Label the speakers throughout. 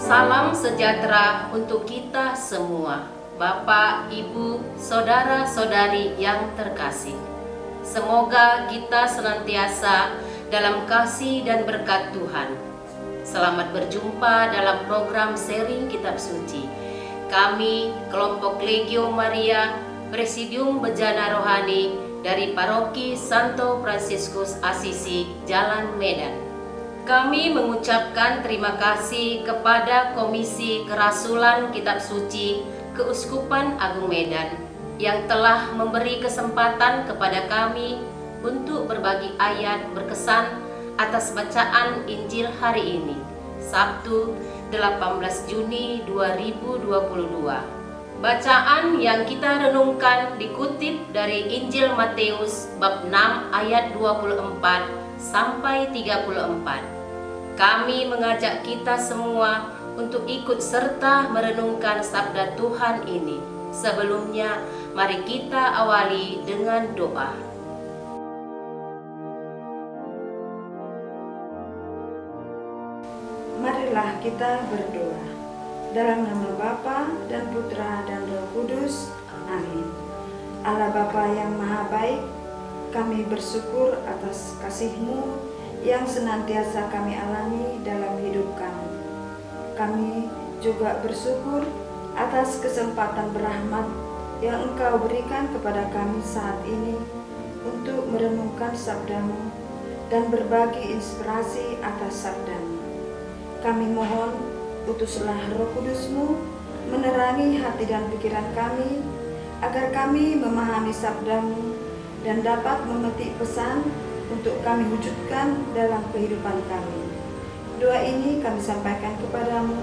Speaker 1: Salam sejahtera untuk kita semua, Bapak, Ibu, saudara-saudari yang terkasih. Semoga kita senantiasa dalam kasih dan berkat Tuhan. Selamat berjumpa dalam program sharing kitab suci. Kami, kelompok Legio Maria, Presidium Bejana Rohani dari Paroki Santo Fransiskus Assisi, Jalan Medan. Kami mengucapkan terima kasih kepada Komisi Kerasulan Kitab Suci Keuskupan Agung Medan yang telah memberi kesempatan kepada kami untuk berbagi ayat berkesan atas bacaan Injil hari ini, Sabtu 18 Juni 2022. Bacaan yang kita renungkan dikutip dari Injil Matius bab 6 ayat 24 sampai 34. Kami mengajak kita semua untuk ikut serta merenungkan sabda Tuhan ini. Sebelumnya, mari kita awali dengan doa.
Speaker 2: Marilah kita berdoa. Dalam nama Bapa dan Putra dan Roh Kudus. Amin. Allah Bapa yang Maha Baik, kami bersyukur atas kasih-Mu yang senantiasa kami alami dalam hidup kami. Kami juga bersyukur atas kesempatan berahmat yang Engkau berikan kepada kami saat ini untuk merenungkan sabda-Mu dan berbagi inspirasi atas sabda-Mu. Kami mohon, utuslah Roh Kudus-Mu menerangi hati dan pikiran kami, agar kami memahami sabda-Mu dan dapat memetik pesan untuk kami wujudkan dalam kehidupan kami. Doa ini kami sampaikan kepadamu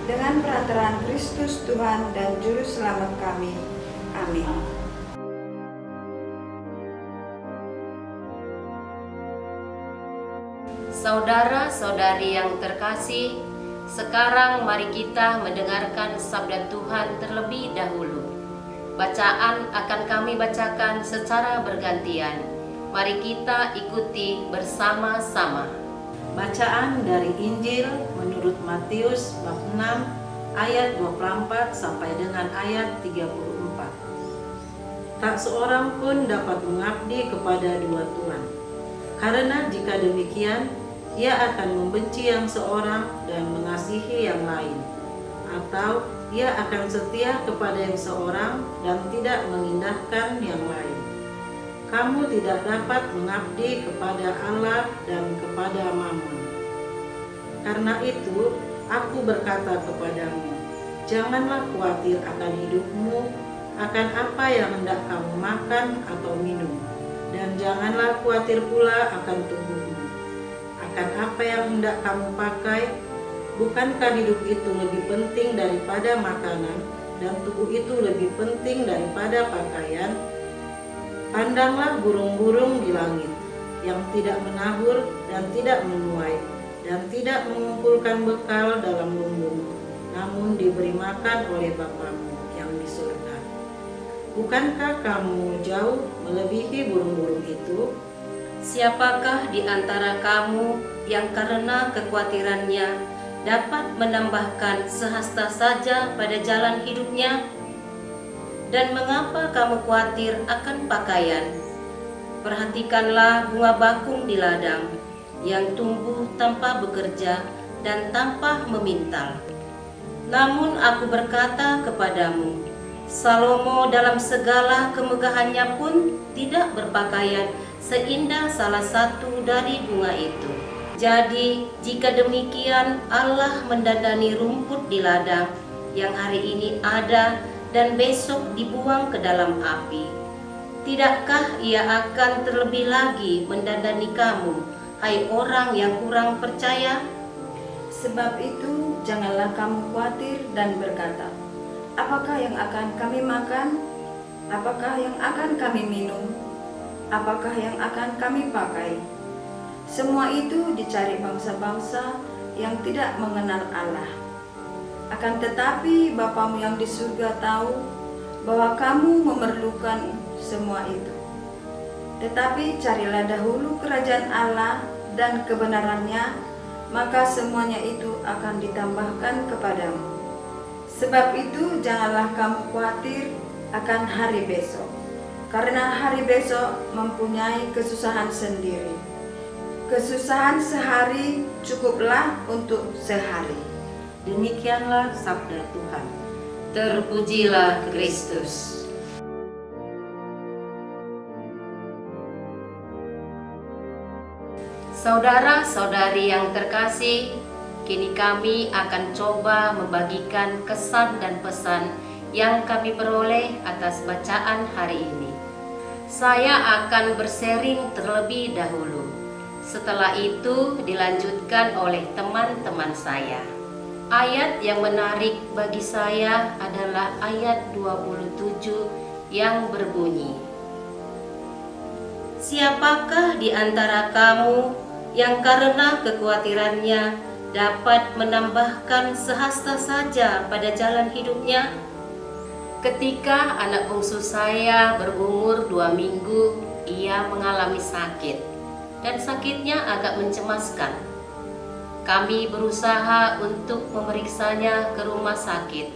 Speaker 2: dengan perantaraan Kristus Tuhan dan Juru Selamat kami. Amin.
Speaker 1: Saudara-saudari yang terkasih, sekarang mari kita mendengarkan sabda Tuhan terlebih dahulu. Bacaan akan kami bacakan secara bergantian. Mari kita ikuti bersama-sama.
Speaker 3: Bacaan dari Injil menurut Matius bab 6 ayat 24 sampai dengan ayat 34. Tak seorang pun dapat mengabdi kepada dua tuan. Karena jika demikian, ia akan membenci yang seorang dan mengasihi yang lain, atau ia akan setia kepada yang seorang dan tidak mengindahkan yang lain. Kamu tidak dapat mengabdi kepada Allah dan kepada Mammon. Karena itu, aku berkata kepadamu, janganlah khawatir akan hidupmu, akan apa yang hendak kamu makan atau minum, dan janganlah khawatir pula akan tubuhmu, akan apa yang hendak kamu pakai. Bukankah hidup itu lebih penting daripada makanan, dan tubuh itu lebih penting daripada pakaian? Pandanglah burung-burung di langit, yang tidak menabur dan tidak menuai, dan tidak mengumpulkan bekal dalam lumbung, namun diberi makan oleh Bapamu yang di surga. Bukankah kamu jauh melebihi burung-burung itu?
Speaker 1: Siapakah di antara kamu yang karena kekhawatirannya dapat menambahkan sehasta saja pada jalan hidupnya? Dan mengapa kamu khawatir akan pakaian? Perhatikanlah bunga bakung di ladang, yang tumbuh tanpa bekerja dan tanpa memintal. Namun aku berkata kepadamu, Salomo dalam segala kemegahannya pun tidak berpakaian seindah salah satu dari bunga itu. Jadi, jika demikian Allah mendandani rumput di ladang yang hari ini ada dan besok dibuang ke dalam api, tidakkah ia akan terlebih lagi mendandani kamu, hai orang yang kurang percaya?
Speaker 2: Sebab itu, janganlah kamu khawatir dan berkata, apakah yang akan kami makan? Apakah yang akan kami minum? Apakah yang akan kami pakai? Semua itu dicari bangsa-bangsa yang tidak mengenal Allah. Akan tetapi Bapamu yang di surga tahu bahwa kamu memerlukan semua itu. Tetapi carilah dahulu kerajaan Allah dan kebenarannya, maka semuanya itu akan ditambahkan kepadamu. Sebab itu janganlah kamu khawatir akan hari besok, karena hari besok mempunyai kesusahan sendiri. Kesusahan sehari cukuplah untuk sehari.
Speaker 3: Demikianlah sabda Tuhan.
Speaker 1: Terpujilah Kristus. Saudara-saudari yang terkasih, kini kami akan coba membagikan kesan dan pesan yang kami peroleh atas bacaan hari ini. Saya akan bersharing terlebih dahulu. Setelah itu dilanjutkan oleh teman-teman saya. Ayat yang menarik bagi saya adalah ayat 27 yang berbunyi, "Siapakah di antara kamu yang karena kekhawatirannya dapat menambahkan sehasta saja pada jalan hidupnya?" Ketika anak bungsu saya berumur 2 minggu, ia mengalami sakit, dan sakitnya agak mencemaskan. Kami berusaha untuk memeriksanya ke rumah sakit,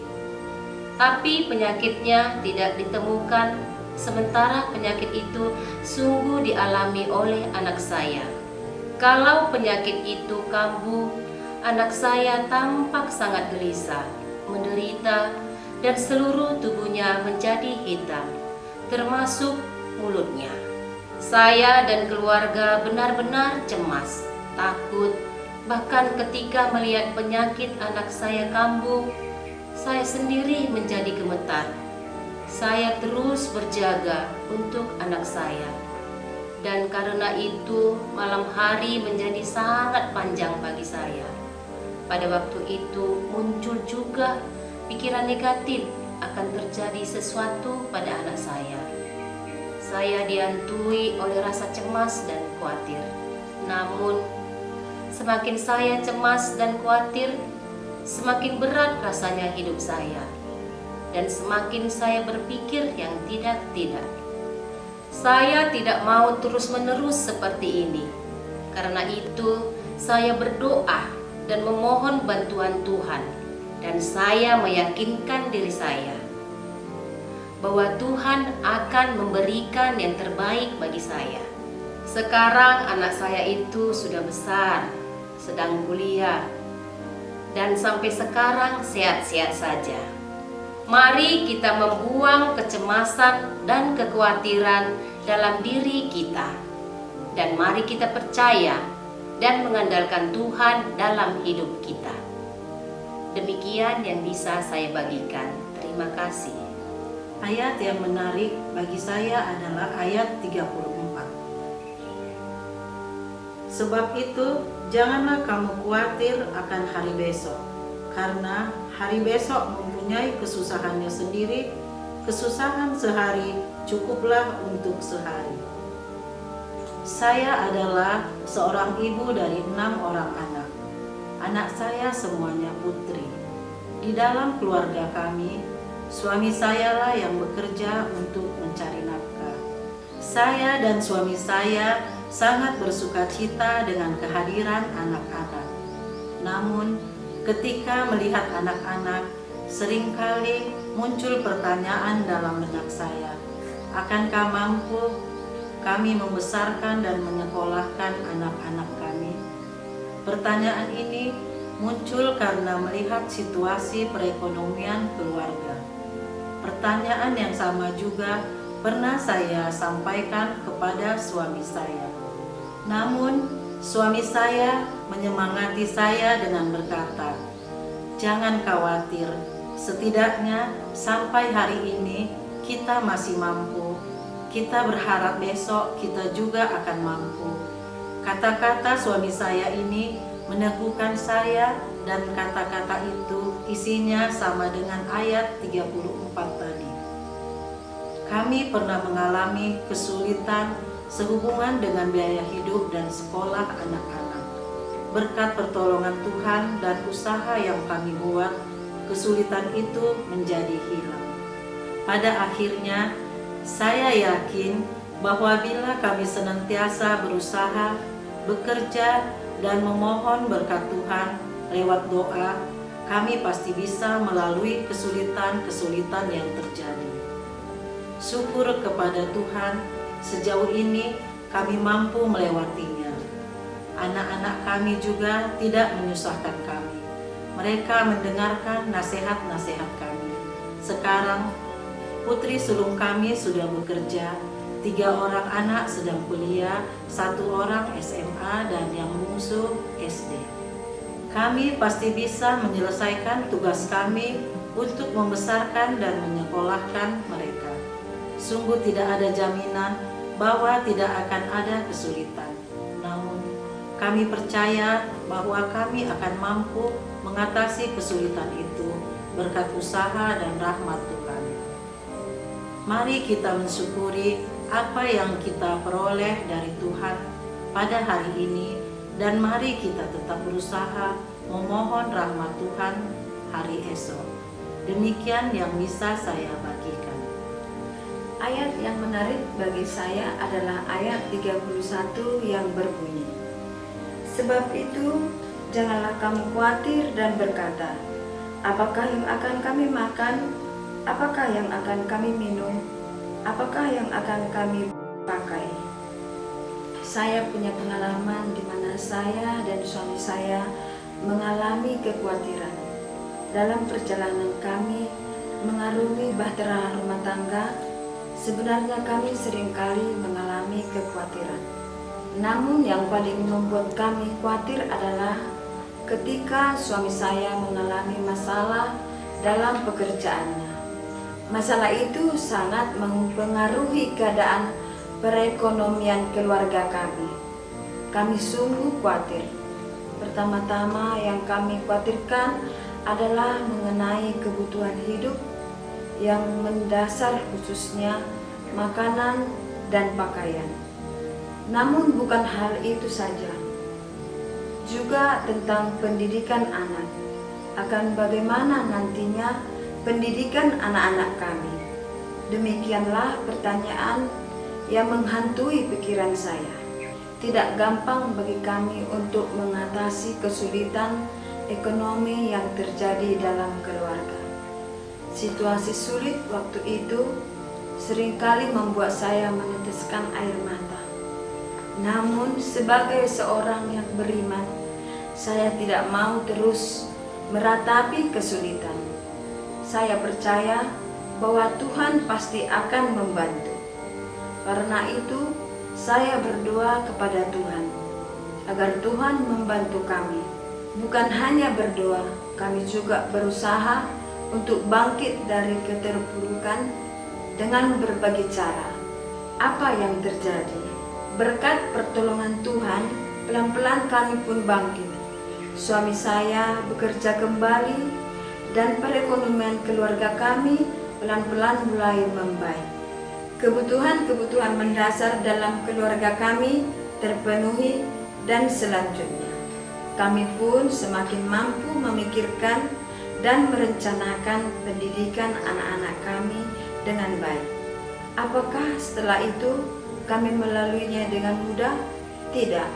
Speaker 1: tapi penyakitnya tidak ditemukan, sementara penyakit itu sungguh dialami oleh anak saya. Kalau penyakit itu kambuh, anak saya tampak sangat gelisah, menderita, dan seluruh tubuhnya menjadi hitam, termasuk mulutnya. Saya dan keluarga benar-benar cemas, takut, bahkan ketika melihat penyakit anak saya kambuh, saya sendiri menjadi gemetar. Saya terus berjaga untuk anak saya. Dan karena itu malam hari menjadi sangat panjang bagi saya. Pada waktu itu muncul juga pikiran negatif akan terjadi sesuatu pada anak saya. Saya dihantui oleh rasa cemas dan khawatir. Namun semakin saya cemas dan khawatir, semakin berat rasanya hidup saya. Dan semakin saya berpikir yang tidak-tidak. Saya tidak mau terus-menerus seperti ini. Karena itu, saya berdoa dan memohon bantuan Tuhan. Dan saya meyakinkan diri saya bahwa Tuhan akan memberikan yang terbaik bagi saya. Sekarang anak saya itu sudah besar, sedang kuliah, dan sampai sekarang sehat-sehat saja. Mari kita membuang kecemasan dan kekhawatiran dalam diri kita, dan mari kita percaya dan mengandalkan Tuhan dalam hidup kita. Demikian yang bisa saya bagikan. Terima kasih.
Speaker 3: Ayat yang menarik bagi saya adalah ayat 34. Sebab itu, janganlah kamu khawatir akan hari besok, karena hari besok mempunyai kesusahannya sendiri. Kesusahan sehari cukuplah untuk sehari. Saya adalah seorang ibu dari 6 orang anak. Anak saya semuanya putri. Di dalam keluarga kami, suami sayalah yang bekerja untuk mencari nafkah. Saya dan suami saya sangat bersukacita dengan kehadiran anak-anak. Namun, ketika melihat anak-anak, seringkali muncul pertanyaan dalam benak saya, akankah mampu kami membesarkan dan menyekolahkan anak-anak kami? Pertanyaan ini muncul karena melihat situasi perekonomian keluarga. Pertanyaan yang sama juga pernah saya sampaikan kepada suami saya. Namun, suami saya menyemangati saya dengan berkata, "Jangan khawatir, setidaknya sampai hari ini kita masih mampu. Kita berharap besok kita juga akan mampu." Kata-kata suami saya ini meneguhkan saya, dan kata-kata itu isinya sama dengan ayat 34 tadi. Kami pernah mengalami kesulitan sehubungan dengan biaya hidup dan sekolah anak-anak. Berkat pertolongan Tuhan dan usaha yang kami buat, kesulitan itu menjadi hilang. Pada akhirnya, saya yakin bahwa bila kami senantiasa berusaha, bekerja, dan memohon berkat Tuhan lewat doa, kami pasti bisa melalui kesulitan-kesulitan yang terjadi. Syukur kepada Tuhan, sejauh ini kami mampu melewatinya. Anak-anak kami juga tidak menyusahkan kami. Mereka mendengarkan nasihat-nasihat kami. Sekarang, putri sulung kami sudah bekerja, 3 orang anak sedang kuliah, 1 orang SMA, dan yang bungsu SD. Kami pasti bisa menyelesaikan tugas kami untuk membesarkan dan menyekolahkan mereka. Sungguh tidak ada jaminan bahwa tidak akan ada kesulitan. Namun, kami percaya bahwa kami akan mampu mengatasi kesulitan itu berkat usaha dan rahmat Tuhan. Mari kita mensyukuri apa yang kita peroleh dari Tuhan pada hari ini, dan mari kita tetap berusaha memohon rahmat Tuhan hari esok. Demikian yang bisa saya bagikan.
Speaker 2: Ayat yang menarik bagi saya adalah ayat 31 yang berbunyi, "Sebab itu, janganlah kamu khawatir dan berkata, apakah yang akan kami makan? Apakah yang akan kami minum? Apakah yang akan kami pakai?" Saya punya pengalaman di mana saya dan suami saya mengalami kekhawatiran. Dalam perjalanan kami mengarungi bahtera rumah tangga, sebenarnya kami seringkali mengalami kekhawatiran. Namun yang paling membuat kami khawatir adalah ketika suami saya mengalami masalah dalam pekerjaannya. Masalah itu sangat mempengaruhi keadaan perekonomian keluarga kami. Kami sungguh khawatir. Pertama-tama yang kami khawatirkan adalah mengenai kebutuhan hidup yang mendasar, khususnya makanan dan pakaian. Namun bukan hal itu saja, juga tentang pendidikan anak, akan bagaimana nantinya pendidikan anak-anak kami. Demikianlah pertanyaan yang menghantui pikiran saya. Tidak gampang bagi kami untuk mengatasi kesulitan ekonomi yang terjadi dalam keluarga. Situasi sulit waktu itu seringkali membuat saya meneteskan air mata. Namun sebagai seorang yang beriman, saya tidak mau terus meratapi kesulitan. Saya percaya bahwa Tuhan pasti akan membantu. Karena itu, saya berdoa kepada Tuhan agar Tuhan membantu kami. Bukan hanya berdoa, kami juga berusaha untuk bangkit dari keterpurukan dengan berbagai cara. Apa yang terjadi? Berkat pertolongan Tuhan, pelan-pelan kami pun bangkit. Suami saya bekerja kembali dan perekonomian keluarga kami pelan-pelan mulai membaik. Kebutuhan-kebutuhan mendasar dalam keluarga kami terpenuhi, dan selanjutnya kami pun semakin mampu memikirkan dan merencanakan pendidikan anak-anak kami dengan baik. Apakah setelah itu kami melaluinya dengan mudah? Tidak.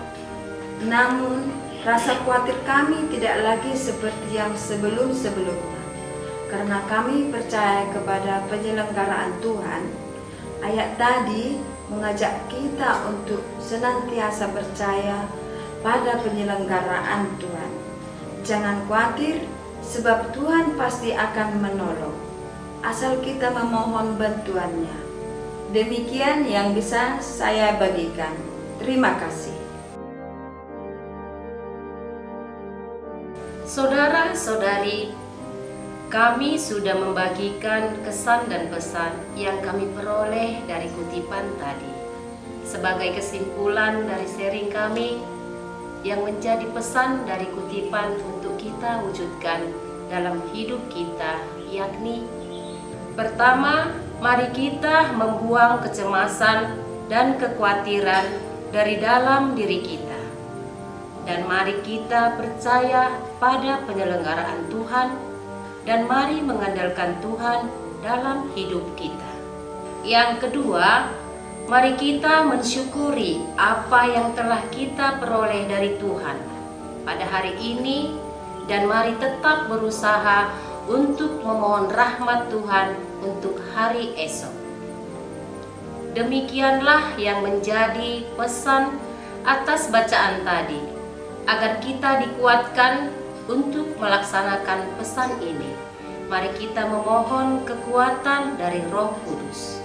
Speaker 2: Namun rasa khawatir kami tidak lagi seperti yang sebelum-sebelumnya, karena kami percaya kepada penyelenggaraan Tuhan. Ayat tadi mengajak kita untuk senantiasa percaya pada penyelenggaraan Tuhan. Jangan khawatir, sebab Tuhan pasti akan menolong, asal kita memohon bantuannya. Demikian yang bisa saya bagikan. Terima kasih.
Speaker 1: Saudara-saudari, kami sudah membagikan kesan dan pesan yang kami peroleh dari kutipan tadi. Sebagai kesimpulan dari sharing kami, yang menjadi pesan dari kutipan untuk kita wujudkan dalam hidup kita, yakni: pertama, mari kita membuang kecemasan dan kekhawatiran dari dalam diri kita. Dan mari kita percaya pada penyelenggaraan Tuhan, dan mari mengandalkan Tuhan dalam hidup kita. Yang kedua, Mari kita mensyukuri apa yang telah kita peroleh dari Tuhan pada hari ini, dan mari tetap berusaha untuk memohon rahmat Tuhan untuk hari esok. Demikianlah yang menjadi pesan atas bacaan tadi, agar kita dikuatkan untuk melaksanakan pesan ini. Mari kita memohon kekuatan dari Roh Kudus.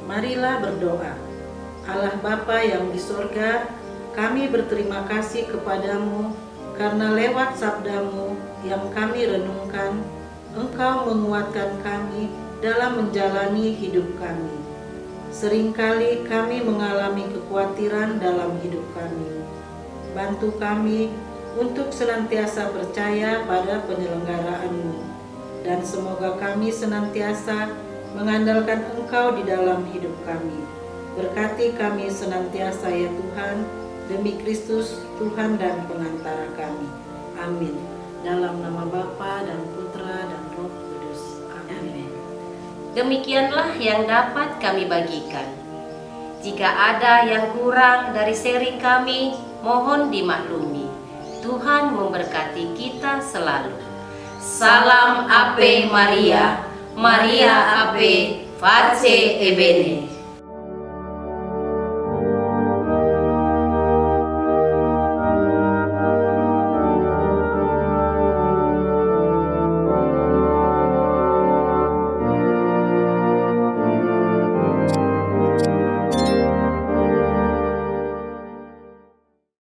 Speaker 3: Marilah berdoa. Allah Bapa yang di sorga, kami berterima kasih kepadamu karena lewat sabdamu yang kami renungkan, Engkau menguatkan kami dalam menjalani hidup kami. Seringkali kami mengalami kekhawatiran dalam hidup kami. Bantu kami untuk senantiasa percaya pada penyelenggaraanmu, dan semoga kami senantiasa mengandalkan Engkau di dalam hidup kami. Berkati kami senantiasa ya Tuhan, demi Kristus Tuhan dan pengantara kami. Amin. Dalam nama Bapa dan Putra dan Roh Kudus. Amin.
Speaker 1: Demikianlah yang dapat kami bagikan. Jika ada yang kurang dari sharing kami, mohon dimaklumi. Tuhan memberkati kita selalu. Salam Ave Maria, Maria Ave, Face Ebene.